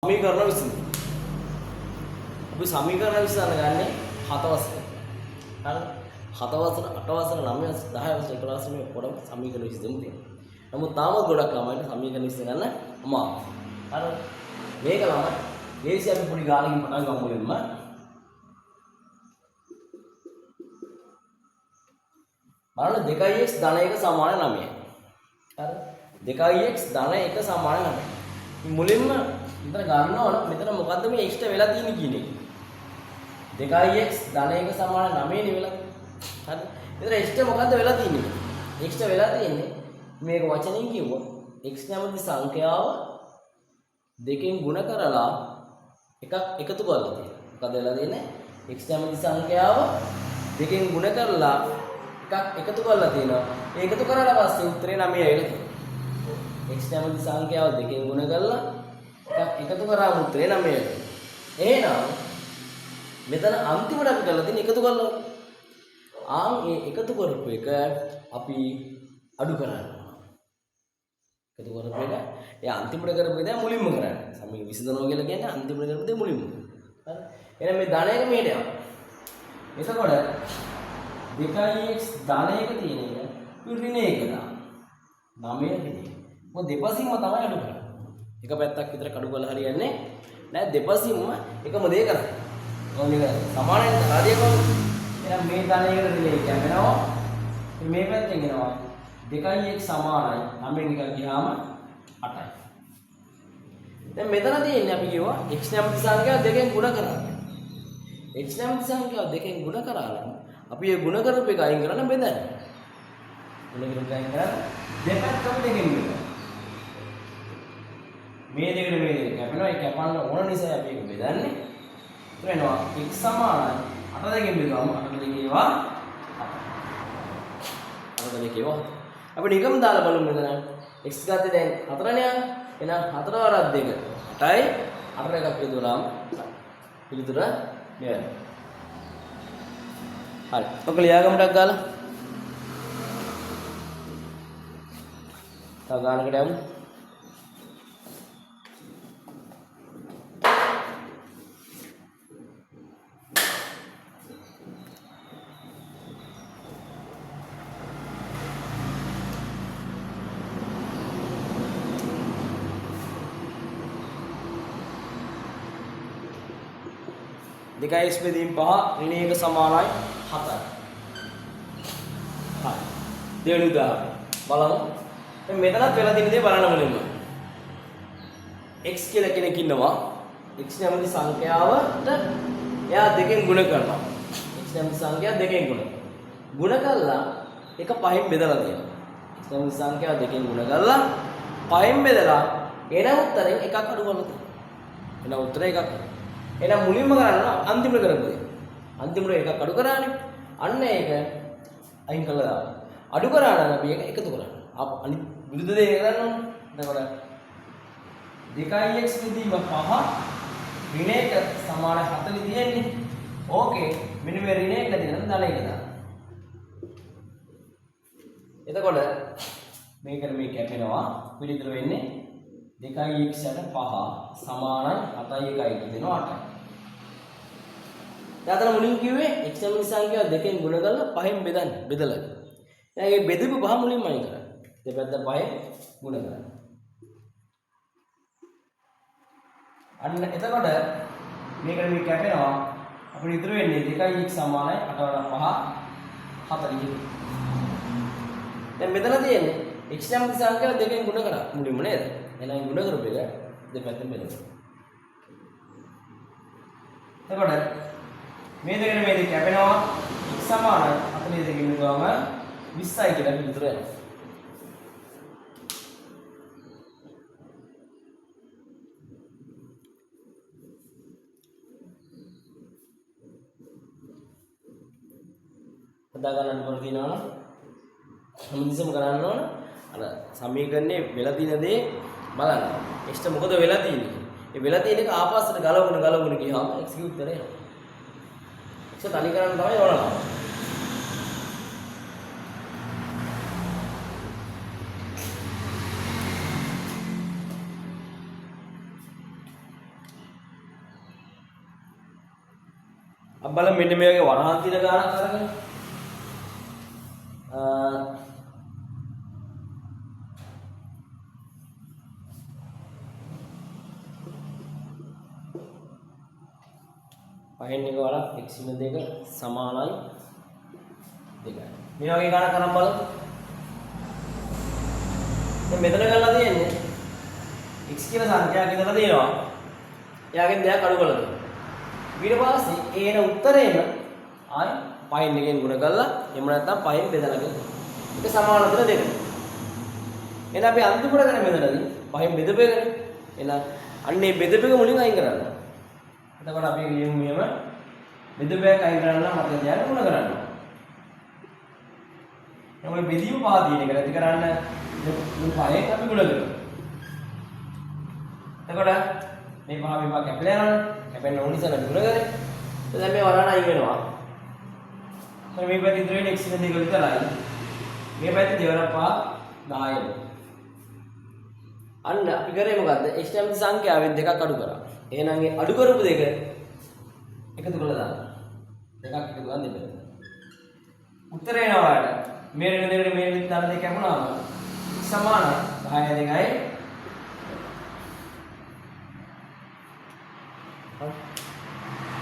සමීකරණ විසඳන. අපි සමීකරණ විසඳන ගන්නේ 7 වසරේ. හරිද? 7 වසර, 8 වසර, 9 වසර, 10 වසර, 11 වසර මේ පොඩම සමීකරණ විසඳමු තියෙනවා. නමුත් තාමත් ගොඩක් ළමයින්ට සමීකරණ විසඳ ගන්න අමාරුයි. හරිද? මේක ළමයි ඒසි අපි පොඩි ගානකින් පටන් ගමු මුලින්ම. බලන්න 2x ධන 1 සමාන 9යි. හරිද? 2x ධන 1 සමාන 9යි. මුලින්ම මෙතන ගන්න ඕන මෙතන මොකද්ද මේ x වෙලා තියෙන්නේ කියන එක. 2x ධන 1 සමාන 9 නේ වෙලා. හරිද? එතන x මොකද්ද වෙලා තියෙන්නේ? x වෙලා තියෙන්නේ මේක වචනෙන් කිව්වොත් x නැමැති සංඛ්‍යාව දෙකෙන් ගුණ කරලා එකක් එකතු කරලා තියෙනවා. මොකද වෙලා තියෙන්නේ? x නැමැති සංඛ්‍යාව දෙකෙන් ගුණ කරලා එකක් එකතු කරලා තියෙනවා. ඒ එකතු කරලා පස්සේ උත්තරේ 9 ඇවිල්ලා තියෙනවා. x නැමැති සංඛ්‍යාව දෙකෙන් ගුණ කරලා එකක් එකතු කරාම උත්තරේ 9 ඇවිල්ලා. එහෙනම් මෙතන අන්තිමට අපි කරලා තියෙන්නේ එකතු කරලා. ඒ එකතු කරපු එක අපි අඩු කරනවා. එකතු කරපු එක ඒ අන්තිමට කරපු දේ මුලින්ම කරන්නේ. සමීක විසඳනවා කියලා කියන්නේ අන්තිමට කරපු දේ මුලින්ම. හරි. එහෙනම් මේ ධන එක මෙහෙට යනවා. එතකොට 2x ධන 1 තියෙන එක ඍණ 1 දාන්න. 9 ඍණ. මොකද දෙපසින්ම තමයි අඩු කරන්නේ. එක පැත්තක් විතර කඩු කරලා හරියන්නේ නැහැ. දෙපසින්ම එකම දේ කරන්නේ. ඕනික සමානයි කාර්යය කරන්නේ. එහෙනම් මේ ධන 1 ඍණ 1 යනවා. මේ පැත්තෙන් එනවා 2x සමානයි 9 එක ගියාම 8යි. දැන් මෙතන තියෙන්නේ අපි කියවා x නැමැති සංඛ්‍යාව දෙකෙන් ගුණ කරා. x නැමැති සංඛ්‍යාව දෙකෙන් ගුණ කරා නම් අපි මේ ගුණ කරපු එක අයින් කරන්න බෙදන්නේ. ගුණ කරපු එක අයින් කරලා දෙපැත්තම දෙකෙන් බෙදනවා. මේ දෙකට මේ දෙක කැපෙනවා. ඒ කැපන්න ඕන නිසා අපි ඒක බෙදන්නේ. ඒක වෙනවා x සමානයි 8 දෙකෙන් බෙදුවම 8 දෙකේවා 8 දෙකේවා අපි නිකම් දාලා බලමු මෙතන x ගත්තේ දැන් 4 නේ. එහෙනම් 4 වරක් 2 8යි 8 එකක් බෙදුවාම පිළිතුර මෙයයි. හරි. ඔක ලියාගමුටක් ගාලා. තව ගානකට යමු. දෙකයි x බෙදීම 5 ඍණ 1 සමානයි 7යි. හරි. දෙවෙනි උදාහරණය බලමු. දැන් මෙතනත් වෙලා තියෙන දේ බලන්න මුලින්ම. x කියලා කෙනෙක් ඉන්නවා. x නැමැති සංඛ්‍යාවට එයා දෙකෙන් ගුණ කරනවා. x නැමැති සංඛ්‍යාව දෙකෙන් ගුණ. ගුණ කළා එක පහෙන් බෙදලා තියෙනවා. x නැමැති සංඛ්‍යාව දෙකෙන් ගුණ කළා පහෙන් බෙදලා එන උත්තරෙන් එකක් අඩු කරලා තියෙනවා. එන උත්තරය එකක්. එහෙනම් මුලින්ම කරන්න අන්තිමට කරපු දේ. අන්තිමට එකක් අඩු කරානේ. අන්න ඒක අයින් කළා දාන්න. අඩු කරා නම් අපි ඒක එකතු කරන්න. අනිත් විරුද්ධ දේ කරන්න ඕනේ. එතකොට 2x බෙදීම 5 ඍණ 1 සමාන 40 තියෙන්නේ. ඕකේ මෙන්න මේ ඍණ 1 නැතිනම් ධන 1 දාන්න. එතකොට මේකට මේ කැපෙනවා පිළිතුර වෙන්නේ 2x යට 5 සමානයි 7යි 1යි දෙනවා 8යි. දැන් අතන මුලින් කිව්වේ x නැමැති සංඛ්‍යාව දෙකෙන් ගුණ කරලා පහෙන් බෙදන්න බෙදලා. දැන් මේ බෙදපු පහ මුලින්ම අයින් කරන්න. දෙපැත්ත පහෙන් ගුණ කරන්න. අන්න එතකොට මේකට මේ කැපෙනවා අපිට ඉතුරු වෙන්නේ 2x සමානයි 8 වඩා 5 40. දැන් මෙතන තියෙන්නේ x නැමැති සංඛ්‍යාව දෙකෙන් ගුණ කරා මුලින්ම නේද? එහෙනම් ගුණ කරපු එක දෙපැත්තෙන් බෙදමු. එතකොට මේ දෙකෙන් මේ දෙක කැපෙනවා x සමානයි 42 දෙකෙන් බෙදුවම 20යි කියලා පිළිතුර එනවා. හදා ගන්න ඕන තියනවනේ හැමදෙස්සම කරන්න ඕන අර සමීකරණේ වෙලා තියෙන දේ බලන්න. x මොකද වෙලා තියෙන්නේ? ඒ වෙලා තියෙන එක ආපස්සට ගලවගෙන ගියාම x ගේ උත්තරය එනවා. x තනි කරන්න තමයි ඕනම. අපි බලමු මෙන්න මේ වගේ වරහන් තියෙන ගානක් අරගෙන. පහෙන් එක වරක් x න දෙක සමානයි 2යි. මේ වගේ ගානක් අරන් බලමු. දැන් මෙතන කරලා තියෙන්නේ x කියන සංඛ්‍යාවක් ඉදලා දෙනවා. එයාගෙන් දෙයක් අඩු කරලා දෙනවා. ඊට පස්සේ ඒන උත්තරේම ආයි පයින් එකෙන් ගුණ කරලා එහෙම නැත්නම් පයින් බෙදලා ගන්න. ඒක සමාන උත්තර දෙක. එහෙනම් අපි අන්තිමට කරන්නේ මෙතනදී පයින් බෙදපෙකනේ. එහෙනම් අන්නේ බෙදපෙක මුලින් අයින් කරන්න. එතකොට අපි ලියමු මෙහෙම බෙදපෙක අයින් කරන්න නම් මතක තියාගන්න ගුණ කරන්න. එහෙනම් මේ බෙදීම පහ තියෙන එක නැති කරන්න මේ පහෙන් අපි ගුණ කරමු. එතකොට මේ පහ විභාග කැපිලා යනවනේ. කැපෙන්න ඕන නිසා අපි ගුණ කරේ. දැන් මේ වරණ අයින් වෙනවා. මේ පැත්තේ ඉතුරු වෙන x න දෙක විතරයි. මේ පැත්තේ දෙවරක් පහ 10යි. අන්න අපි කරේ මොකද්ද? x නැමැති සංඛ්‍යාවෙන් දෙකක් අඩු කරා. එහෙනම් ඒ අඩු කරපු දෙක එකතු කරලා දාන්න. දෙකක් එකතු කරන් දෙන්න. උත්තර එනවා ඔයාලට. මේ වෙන දෙකට මේ වෙන දාන දෙක කැපුණාම සමානයි 10 2යි.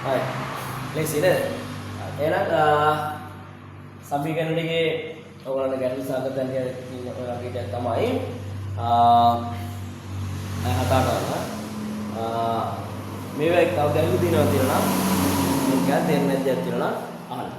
හරි. ලේසි නේද? එහෙනම් සමීකරණ දෙකේ ඔයගොල්ලන්ට ගැටලු සාකච්ඡා තියෙන ඔයගේ දෙයක් තමයි හදාගන්න. මේවා තව ගැටලු දිනනවා කියලා නම් මේක දෙන්නේ නැද්ද කියලා අහන්න.